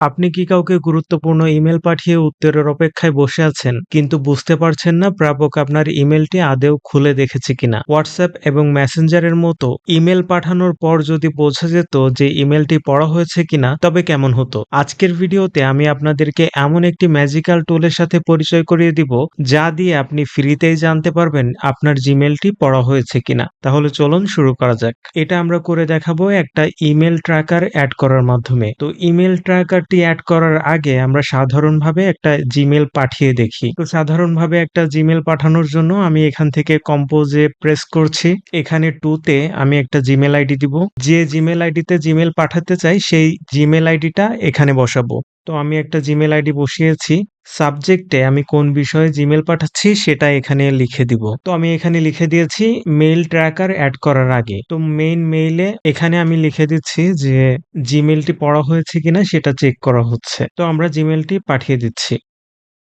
আপনি কি কাউকে গুরুত্বপূর্ণ ইমেল পাঠিয়ে উত্তরের অপেক্ষায় বসে আছেন, কিন্তু বুঝতে পারছেন না প্রাপক আপনার ইমেলটি আদৌ খুলে দেখেছে কিনা? হোয়াটসঅ্যাপ এবং মেসেঞ্জারের মতো ইমেল পাঠানোর পর যদি বোঝা যেত যে ইমেলটি পড়া হয়েছে কিনা, তবে কেমন হতো? আজকের ভিডিওতে আমি আপনাদেরকে এমন একটি ম্যাজিক্যাল টুলের সাথে পরিচয় করিয়ে দিব, যা দিয়ে আপনি ফ্রিতেই জানতে পারবেন আপনার জিমেলটি পড়া হয়েছে কিনা। তাহলে চলুন শুরু করা যাক। এটা আমরা করে দেখাবো একটা ইমেল ট্র্যাকার অ্যাড করার মাধ্যমে। তো ইমেল ট্র্যাকারটি অ্যাড করার আগে আমরা সাধারণভাবে একটা জিমেল পাঠিয়ে দেখি। তো সাধারণভাবে একটা জিমেল পাঠানোর জন্য আমি এখান থেকে কম্পোজে প্রেস করছি। এখানে টুতে আমি একটা জিমেল আইডি দিব। যে জিমেল আইডিতে জিমেল পাঠাতে চাই সেই জিমেল আইডিটা এখানে বসাবো। তো আমি একটা জিমেল আইডি বসিয়েছি। সাবজেক্টে আমি কোন বিষয়ে জিমেল পাঠাচ্ছি সেটা এখানে লিখে দিব। তো আমি এখানে লিখে দিয়েছি মেইল ট্র্যাকার অ্যাড করার আগে। তো মেইন মেইলে এখানে আমি লিখে দিচ্ছি যে জিমেলটি পড়া হয়েছে কিনা সেটা চেক করা হচ্ছে। তো আমরা জিমেলটি পাঠিয়ে দিচ্ছি।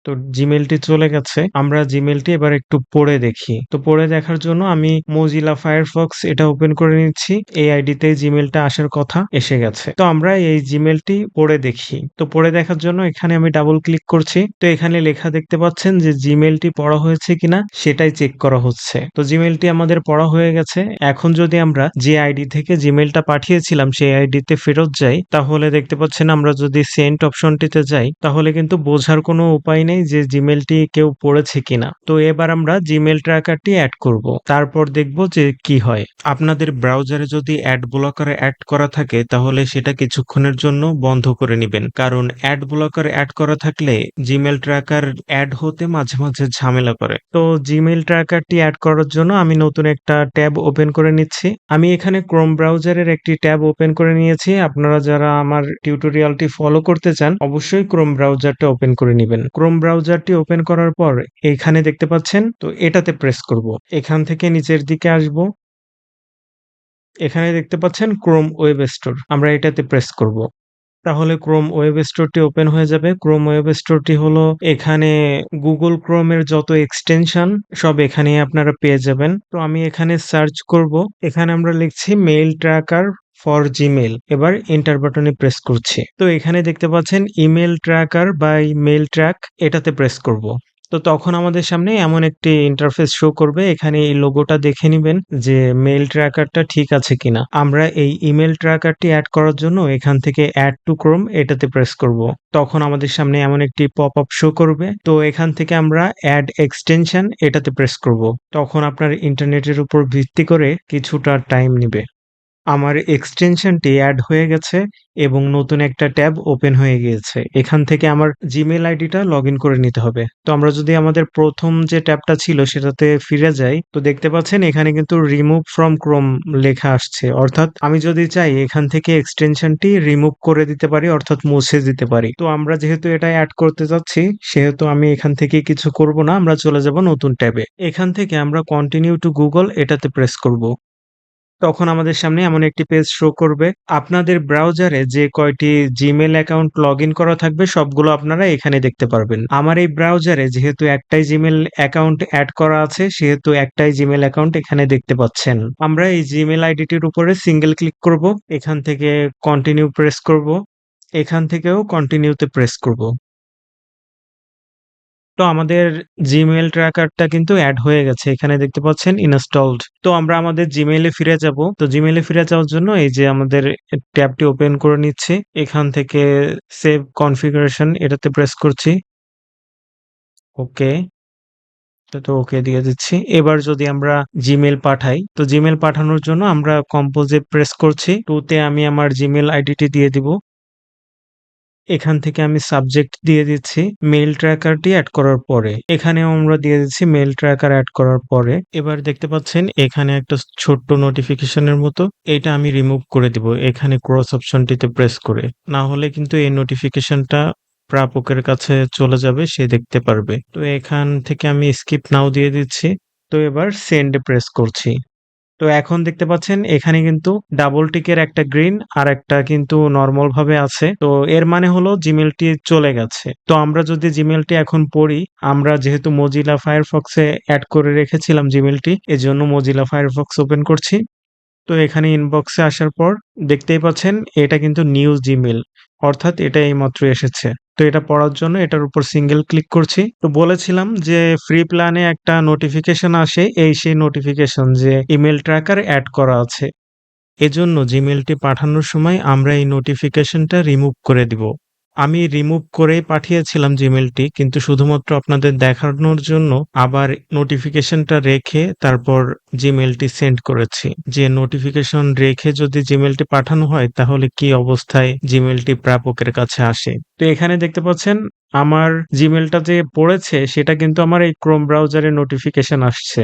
তো জিমেলটি চলে গেছে। আমরা জিমেলটি এবার একটু পড়ে দেখি। তো পড়ে দেখার জন্য আমি Mozilla Firefox এটা ওপেন করে নিচ্ছি। এই আইডিতে জিমেলটা আসার কথা এসে গেছে। তো আমরা এই জিমেলটি পড়ে দেখি। তো পড়ে দেখার জন্য এখানে আমি ডাবল ক্লিক করছি। তো এখানে লেখা দেখতে পাচ্ছেন যে জিমেলটি পড়া হয়েছে কিনা সেটাই চেক করা হচ্ছে। তো জিমেলটি আমাদের পড়া হয়ে গেছে। এখন যদি আমরা যে আইডি থেকে জিমেলটা পাঠিয়েছিলাম সেই আইডিতে ফেরত যাই, তাহলে দেখতে পাচ্ছেন আমরা যদি সেন্ড অপশনটিতে যাই, তাহলে কিন্তু বোঝার কোনো উপায় নেই যে জিমেলটি কেউ পড়েছে কিনা। তো এবার আমরা জিমেল ট্র্যাকারটি অ্যাড করব। তারপর দেখব যে কি হয়। আপনাদের ব্রাউজারে যদি অ্যাড ব্লকার অ্যাড করা থাকে, তাহলে সেটা কিছুক্ষণের জন্য বন্ধ করে নিবেন, কারণ অ্যাড ব্লকার অ্যাড করা থাকলে জিমেল ট্র্যাকার অ্যাড হতে মাঝে মাঝে ঝামেলা করে। তো জিমেল ট্র্যাকারটি অ্যাড করার জন্য আমি নতুন একটা ট্যাব ওপেন করে নিচ্ছি। আমি এখানে ক্রোম ব্রাউজারের একটি ট্যাব ওপেন করে নিয়েছি। আপনারা যারা আমার টিউটোরিয়ালটি ফলো করতে চান, অবশ্যই ক্রোম ব্রাউজারটা ওপেন করে নিবেন। ক্রোম ব্রাউজারটি ওপেন করার পর এখানে দেখতে পাচ্ছেন, তো এটাতে প্রেস করব। এখান থেকে নিচের দিকে আসব। এখানে দেখতে পাচ্ছেন ক্রোম ওয়েব স্টোর, আমরা এটাতে প্রেস করব। তাহলে ক্রোম ওয়েব স্টোরটি ওপেন হয়ে যাবে। ক্রোম ওয়েব স্টোরটি হলো এখানে গুগল ক্রোমের যত এক্সটেনশন সব এখানেই আপনারা পেয়ে যাবেন। তো আমি এখানে সার্চ করব। এখানে আমরা লিখছি মেইল ট্র্যাকার ফর জিমেল। এবার এন্টার বাটনে প্রেস করছি। তো এখানে দেখতে পাচ্ছেন email tracker by mail track, এটাতে প্রেস করব। তো তখন আমাদের সামনে এমন একটি ইন্টারফেস শো করবে। এখানে এই লোগোটা দেখে নিবেন যে মেইল ট্র্যাকারটা ঠিক আছে কিনা। আমরা এই ইমেল ট্র্যাকারটি অ্যাড করার জন্য এখান থেকে অ্যাড টু ক্রোম এটাতে প্রেস করব। তখন আমাদের সামনে এমন একটি পপ আপ শো করবে। তো এখান থেকে আমরা অ্যাড এক্সটেনশন এটাতে প্রেস করব। তখন আপনার ইন্টারনেটের উপর ভিত্তি করে কিছুটা টাইম নিবে। আমার এক্সটেনশনটি অ্যাড হয়ে গেছে এবং নতুন একটা ট্যাব ওপেন হয়ে গিয়েছে। এখান থেকে আমার জিমেল আইডিটা লগইন করে নিতে হবে। তো আমরা যদি আমাদের প্রথম যে ট্যাবটা ছিল সেটাতে ফিরে যাই, তো দেখতে পাচ্ছেন এখানে কিন্তু রিমুভ ফ্রম ক্রোম লেখা আসছে। অর্থাৎ আমি যদি চাই এখান থেকে এক্সটেনশনটি রিমুভ করে দিতে পারি, অর্থাৎ মুছে দিতে পারি। তো আমরা যেহেতু এটা অ্যাড করতে যাচ্ছি, সেহেতু আমি এখান থেকে কিছু করব না, আমরা চলে যাব নতুন ট্যাবে। এখান থেকে আমরা কন্টিনিউ টু গুগল এটাতে প্রেস করব। তখন আমাদের সামনে এমন একটি পেজ শো করবে। আপনাদের ব্রাউজারে যে কয়টি জিমেল অ্যাকাউন্ট লগইন করা থাকবে সবগুলো আপনারা এখানে দেখতে পারবেন। আমার এই ব্রাউজারে যেহেতু একটাই জিমেল অ্যাকাউন্ট অ্যাড করা আছে, সেহেতু একটাই জিমেল অ্যাকাউন্ট এখানে দেখতে পাচ্ছেন। আমরা এই জিমেল আইডিটির উপরে সিঙ্গেল ক্লিক করব। এখান থেকে কন্টিনিউ প্রেস করব। এখান থেকেও কন্টিনিউতে প্রেস করব। তো আমাদের জিমেইল ট্র্যাকারটা কিন্তু এড হয়ে গেছে। এখানে দেখতে পাচ্ছেন ইনস্টলড। তো আমরা আমাদের জিমেইলে ফিরে যাব। তো জিমেইলে ফিরে যাওয়ার জন্য এই যে আমাদের ট্যাবটি ওপেন করে নিচ্ছি। এখান থেকে সেভ কনফিগারেশন এটাতে প্রেস করছি। ওকে। তো ওকে দিয়ে দিচ্ছি। এবার যদি আমরা জিমেইল পাঠাই, তো জিমেইল পাঠানোর জন্য আমরা কম্পোজে প্রেস করছি। টুতে আমি আমার জিমেইল আইডিটি দিয়ে দিব। এখান থেকে আমি সাবজেক্ট দিয়ে দিচ্ছি মেইল ট্র্যাকারটি এড করার পরে। এখানেও আমরা দিয়ে দিচ্ছি মেইল ট্র্যাকার এড করার পরে। এবার দেখতে পাচ্ছেন এখানে একটা ছোট্ট নোটিফিকেশনের মতো, এটা আমি রিমুভ করে দিব এখানে ক্রস অপশনটিতে প্রেস করে। না হলে কিন্তু এই নোটিফিকেশনটা প্রাপকের কাছে চলে যাবে, সে দেখতে পারবে। তো এখান থেকে আমি স্কিপ নাও দিয়ে দিচ্ছি। তো এবার সেন্ড প্রেস করছি। তো এখন দেখতে পাচ্ছেন এখানে কিন্তু ডাবল টিকের একটা গ্রিন আর একটা কিন্তু নরমাল ভাবে আছে। তো এর মানে হলো জিমেলটি চলে গেছে। তো আমরা যদি জিমেলটি এখন পড়ি, আমরা যেহেতু মজিলা ফায়ারফক্সে অ্যাড করে রেখেছিলাম জিমেলটি, এজন্য মজিলা ফায়ারফক্স ওপেন করছি। তো এখানে ইনবক্সে আসার পর দেখতেই পাচ্ছেন এটা কিন্তু নিউ জিমেল। অর্থাৎ এটা এইমাত্র এসেছে। তো এটা পড়ার জন্য এটার উপর সিঙ্গেল ক্লিক করছি। তো বলেছিলাম যে ফ্রি প্ল্যানে একটা নোটিফিকেশন আসে, এই সেই নোটিফিকেশন যে ইমেল ট্র্যাকার এড করা আছে। এজন্য জিমেইলটি পাঠানোর সময় আমরা এই নোটিফিকেশনটা রিমুভ করে দিব। আমি রিমুভ করেই পাঠিয়েছিলাম জিমেইলটি, কিন্তু শুধুমাত্র আপনাদের দেখানোর জন্য আবার নোটিফিকেশনটা রেখে তারপর জিমেইলটি সেন্ড করেছি। যে নোটিফিকেশন রেখে যদি জিমেইলটি পাঠানো হয় তাহলে কি অবস্থায় জিমেইলটি প্রাপকের কাছে আসে। তো এখানে দেখতে পাচ্ছেন আমার জিমেইলটা যে পড়েছে সেটা কিন্তু আমার এই ক্রোম ব্রাউজারে নোটিফিকেশন আসছে।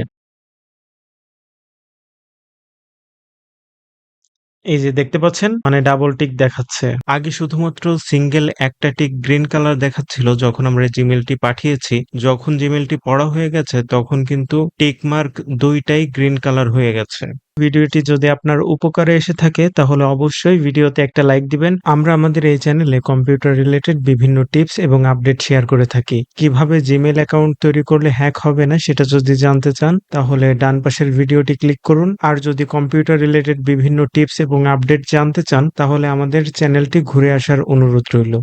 এই যে দেখতে পাচ্ছেন মানে ডাবল টিক দেখাচ্ছে। আগে শুধুমাত্র সিঙ্গেল একটা টিক গ্রিন কালার দেখাচ্ছিল যখন আমরা জিমেইলটি পাঠিয়েছি। যখন জিমেইলটি পড়া হয়ে গেছে তখন কিন্তু টিক মার্ক দুইটাই গ্রিন কালার হয়ে গেছে। ভিডিওটি যদি আপনার উপকারে এসে থাকে তাহলে অবশ্যই ভিডিওতে একটা লাইক দিবেন। আমরা আমাদের এই চ্যানেলে কম্পিউটার রিলেটেড বিভিন্ন টিপস এবং আপডেট শেয়ার করে থাকি। কিভাবে জিমেইল অ্যাকাউন্ট তৈরি করলে হ্যাক হবে না সেটা যদি জানতে চান তাহলে ডান পাশের ভিডিওটি ক্লিক করুন। আর যদি কম্পিউটার রিলেটেড বিভিন্ন টিপস এবং আপডেট জানতে চান তাহলে আমাদের চ্যানেলটি ঘুরে আসার অনুরোধ রইল।